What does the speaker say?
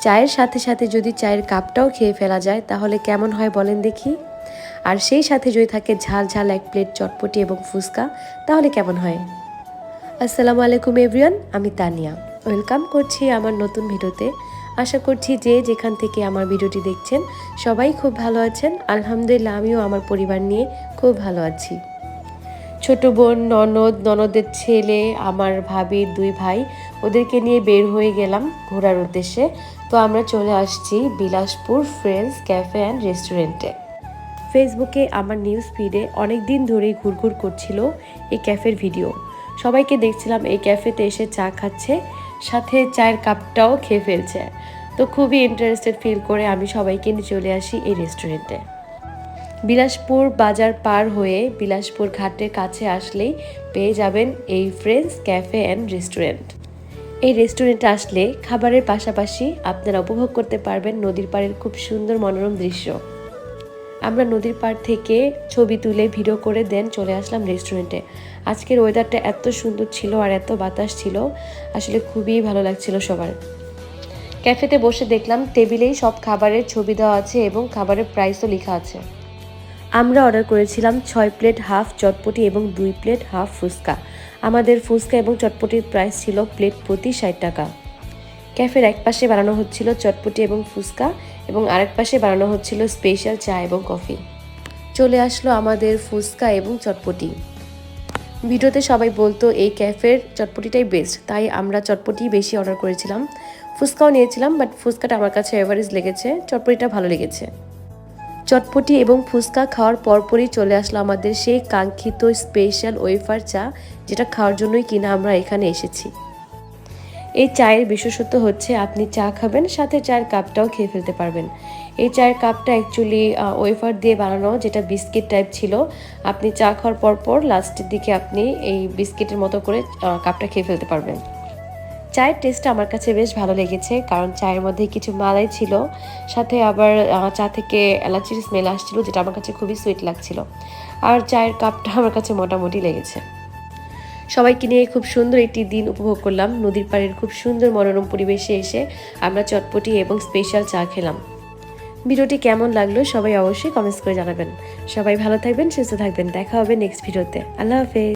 চায়ের সাথে সাথে যদি চায়ের কাপটাও খেয়ে ফেলা যায় তাহলে কেমন হয় বলেন দেখি। আর সেই সাথে যদি থাকে ঝাল ঝাল এক প্লেট চটপটি এবং ফুচকা, তাহলে কেমন হয়। আসসালামু আলাইকুম এভরিওয়ান, আমি তানিয়া। ওয়েলকাম করছি আমার নতুন ভিডিওতে। আশা করছি যে যেখান থেকে আমার ভিডিওটি দেখছেন সবাই খুব ভালো আছেন। আলহামদুলিল্লাহ, আমিও আমার পরিবার নিয়ে খুব ভালো আছি। ছোট বোন, ননদের ছেলে, আমার ভাবির 2 ভাই, ওদেরকে নিয়ে বের হয়ে গেলাম ঘোরার উদ্দেশ্যে। তো আমরা চলে আসছি বিলাসপুর ফ্রেন্ডস ক্যাফে অ্যান্ড রেস্টুরেন্টে। ফেসবুকে আমার নিউজ ফিডে অনেক দিন ধরেই ঘুরঘুর করছিল এই ক্যাফের ভিডিও। সবাইকে দেখছিলাম এই ক্যাফেতে এসে চা খাচ্ছে, সাথে চায়ের কাপটাও খেয়ে ফেলছে। তো খুবই ইন্টারেস্টেড ফিল করে আমি সবাইকে নিয়ে চলে আসি এই রেস্টুরেন্টে। বিলাসপুর বাজার পার হয়ে বিলাসপুর ঘাটের কাছে আসলেই পেয়ে যাবেন এই ফ্রেন্ডস ক্যাফে অ্যান্ড রেস্টুরেন্ট। এই রেস্টুরেন্টে আসলে খাবারের পাশাপাশি আপনারা উপভোগ করতে পারবেন নদীর পাড়ের খুব সুন্দর মনোরম দৃশ্য। আমরা নদীর পাড় থেকে ছবি তুলে ভিডিও করে দেন চলে আসলাম রেস্টুরেন্টে। আজকের ওয়েদারটা এত সুন্দর ছিল আর এত বাতাস ছিল, আসলে খুবই ভালো লাগছিল সবার। ক্যাফেতে বসে দেখলাম টেবিলেই সব খাবারের ছবি দেওয়া আছে এবং খাবারের প্রাইসও লেখা আছে। আমরা অর্ডার করেছিলাম 6 প্লেট হাফ চটপটি এবং 2 প্লেট হাফ ফুচকা। আমাদের ফুচকা এবং চটপটির প্রাইস ছিল প্লেট প্রতি 60 টাকা। ক্যাফের এক পাশে বানানো হচ্ছিল চটপটি এবং ফুচকা এবং আরেক পাশে বানানো হচ্ছিল স্পেশাল চা এবং কফি। চলে আসলো আমাদের ফুচকা এবং চটপটি। ভিডিওতে সবাই বলতো এই ক্যাফের চটপটিটাই বেস্ট, তাই আমরা চটপটি বেশি অর্ডার করেছিলাম। ফুচকাও নিয়েছিলাম, বাট ফুচকাটা আমার কাছে এভারেজ লেগেছে, চটপটিটা ভালো লেগেছে। চটপটি এবং ফুচকা খাওয়ার পরপরই চলে আসলো আমাদের সেই কাঙ্ক্ষিত স্পেশাল ওয়েফার চা, যেটা খাওয়ার জন্যই কিনা আমরা এখানে এসেছি। এই চায়ের বিশেষত্ব হচ্ছে আপনি চা খাবেন, সাথে চায়ের কাপটাও খেয়ে ফেলতে পারবেন। এই চায়ের কাপটা অ্যাকচুয়ালি ওয়েফার দিয়ে বানানো, যেটা বিস্কিট টাইপ ছিল। আপনি চা খাওয়ার পরপর লাস্টের দিকে আপনি এই বিস্কিটের মতো করে কাপটা খেয়ে ফেলতে পারবেন। চায়ের টেস্টটা আমার কাছে বেশ ভালো লেগেছে, কারণ চায়ের মধ্যে কিছু মালাই ছিল, সাথে আবার চা থেকে এলাচির স্মেল আসছিল, যেটা আমার কাছে খুবই সুইট লাগছিল। আর চায়ের কাপটা আমার কাছে মোটামুটি লেগেছে। সবাইকে নিয়ে খুব সুন্দর একটি দিন উপভোগ করলাম। নদীর পাড়ের খুব সুন্দর মনোরম পরিবেশে এসে আমরা চটপটি এবং স্পেশাল চা খেলাম। ভিডিওটি কেমন লাগলো সবাই অবশ্যই কমেন্টস করে জানাবেন। সবাই ভালো থাকবেন, সুস্থ থাকবেন। দেখা হবে নেক্সট ভিডিওতে। আল্লাহ হাফেজ।